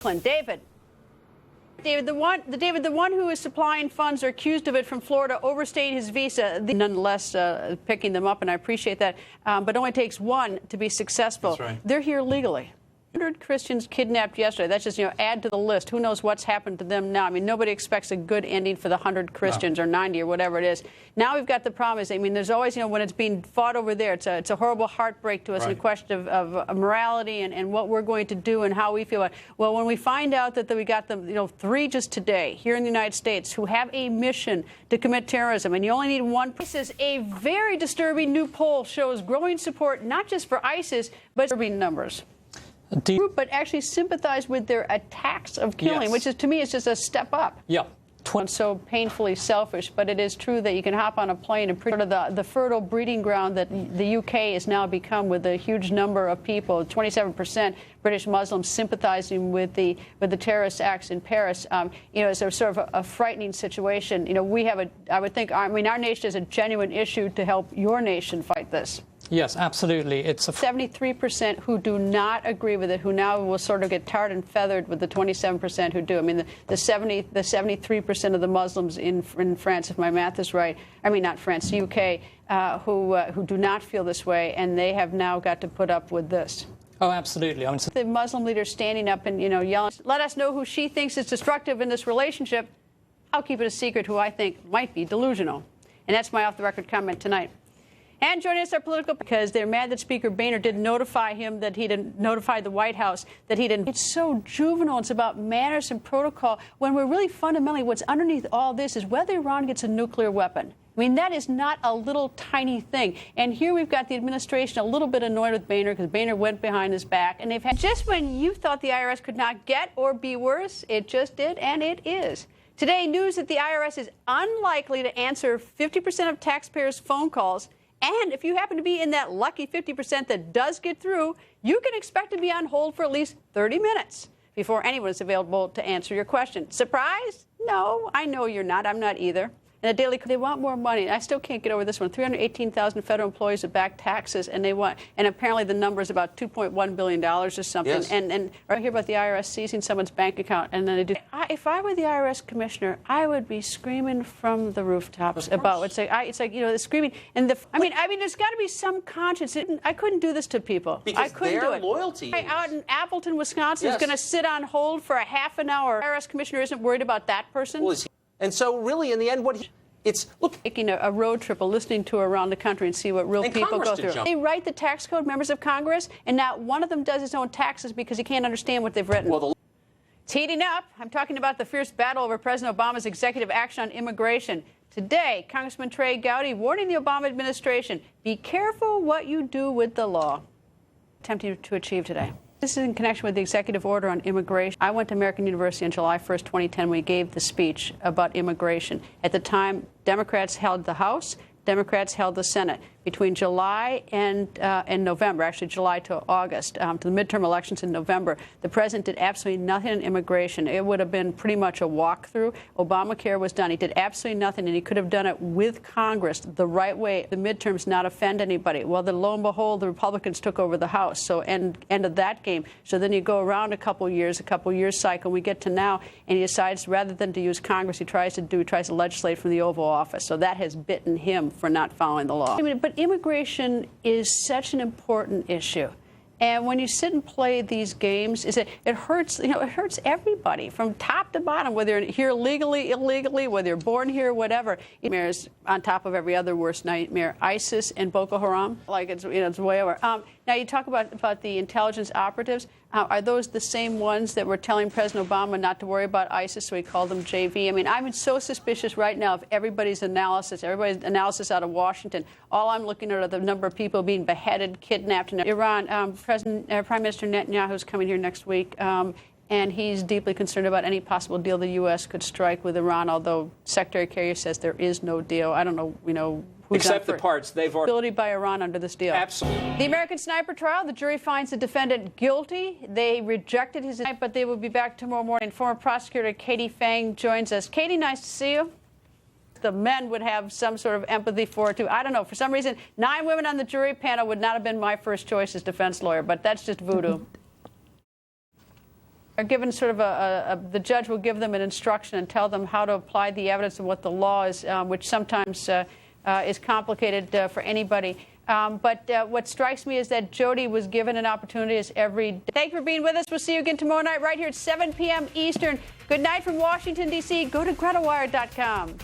David. David, the one who is supplying funds or accused of it from Florida overstayed his visa. Nonetheless, picking them up, and I appreciate that. But it only takes one to be successful. That's right. They're here legally. 100 Christians kidnapped yesterday. That's just, add to the list. Who knows what's happened to them now? I mean, nobody expects a good ending for the 100 Christians or 90 or whatever it is. Now we've got the problem is, there's always, when it's being fought over there, it's a horrible heartbreak to us in a question of morality and what we're going to do and how we feel. Well, when we find out that we got them, 3 just today here in the United States who have a mission to commit terrorism, and you only need one. This is a very disturbing new poll shows growing support not just for ISIS, but disturbing numbers. But actually sympathize with their attacks of killing, which is, to me, is just a step up. Yeah. So painfully selfish, but it is true that you can hop on a plane and sort of the fertile breeding ground that the UK has now become with a huge number of people, 27% British Muslims sympathizing with the terrorist acts in Paris. It's a sort of a frightening situation. We have our nation has a genuine issue to help your nation fight this. Yes, absolutely. It's 73% who do not agree with it, who now will sort of get tarred and feathered with the 27% who do. I mean, the 73% of the Muslims in France, if my math is right, not France, UK, who do not feel this way, and they have now got to put up with this. Oh, absolutely. The Muslim leader standing up and, yelling, let us know who she thinks is destructive in this relationship. I'll keep it a secret who I think might be delusional. And that's my off-the-record comment tonight. And joining us are political because they're mad that Speaker Boehner didn't notify him, that he didn't notify the White House, that he didn't. It's so juvenile. It's about manners and protocol when we're really fundamentally what's underneath all this is whether Iran gets a nuclear weapon. That is not a little tiny thing. And here we've got the administration a little bit annoyed with Boehner because Boehner went behind his back. And they've had just when you thought the IRS could not get or be worse, it just did, and it is. Today, news that the IRS is unlikely to answer 50% of taxpayers' phone calls. And if you happen to be in that lucky 50% that does get through, you can expect to be on hold for at least 30 minutes before anyone is available to answer your question. Surprised? No, I know you're not. I'm not either. And the Daily, they want more money. I still can't get over this one. 318,000 federal employees have backed taxes, and apparently the number is about $2.1 billion or something. Yes. And I hear about the IRS seizing someone's bank account, and then they do. If I were the IRS commissioner, I would be screaming from the rooftops about it's like the screaming and the. I mean, there's got to be some conscience. I couldn't do this to people. Because I couldn't their do it. loyalty Out in Appleton, Wisconsin, is going to sit on hold for a half an hour. The IRS commissioner isn't worried about that person. Well, and so, really, in the end, taking a road trip, a listening tour around the country and see what real people Congress go through. They write the tax code, members of Congress, and not one of them does his own taxes because he can't understand what they've written. It's heating up. I'm talking about the fierce battle over President Obama's executive action on immigration. Today, Congressman Trey Gowdy warning the Obama administration, be careful what you do with the law. Attempting to achieve today. This is in connection with the executive order on immigration. I went to American University on July 1st, 2010, when we gave the speech about immigration. At the time, Democrats held the House, Democrats held the Senate. Between July and November, actually July to August, to the midterm elections in November, the president did absolutely nothing on immigration. It would have been pretty much a walkthrough. Obamacare was done. He did absolutely nothing, and he could have done it with Congress the right way. The midterms not offend anybody. Well, then lo and behold, the Republicans took over the House. So end of that game. So then you go around a couple years cycle. We get to now, and he decides rather than to use Congress, he tries to legislate from the Oval Office. So that has bitten him for not following the law. But immigration is such an important issue. And when you sit and play these games, it hurts. It hurts everybody from top to bottom, whether you're here legally, illegally, whether you're born here, whatever. Nightmares on top of every other worst nightmare. ISIS and Boko Haram, it's way over. Now you talk about the intelligence operatives. Are those the same ones that were telling President Obama not to worry about ISIS, so he called them JV? I'm so suspicious right now of everybody's analysis out of Washington. All I'm looking at are the number of people being beheaded, kidnapped in Iran. Prime Minister Netanyahu is coming here next week, and he's deeply concerned about any possible deal the U.S. could strike with Iran, although Secretary Kerry says there is no deal. I don't know, except the parts they've already ability by Iran under this deal. Absolutely. The American Sniper trial, the jury finds the defendant guilty. They rejected his indictment, but they will be back tomorrow morning. Former prosecutor Katie Fang joins us. Katie, nice to see you. The men would have some sort of empathy for it, too. I don't know. For some reason, 9 women on the jury panel would not have been my first choice as defense lawyer, but that's just voodoo. are given sort of the judge will give them an instruction and tell them how to apply the evidence and what the law is, which sometimes is complicated for anybody. But what strikes me is that Jody was given an opportunity as every day. Thank you for being with us. We'll see you again tomorrow night right here at 7 p.m. Eastern. Good night from Washington, D.C. Go to GretaWire.com.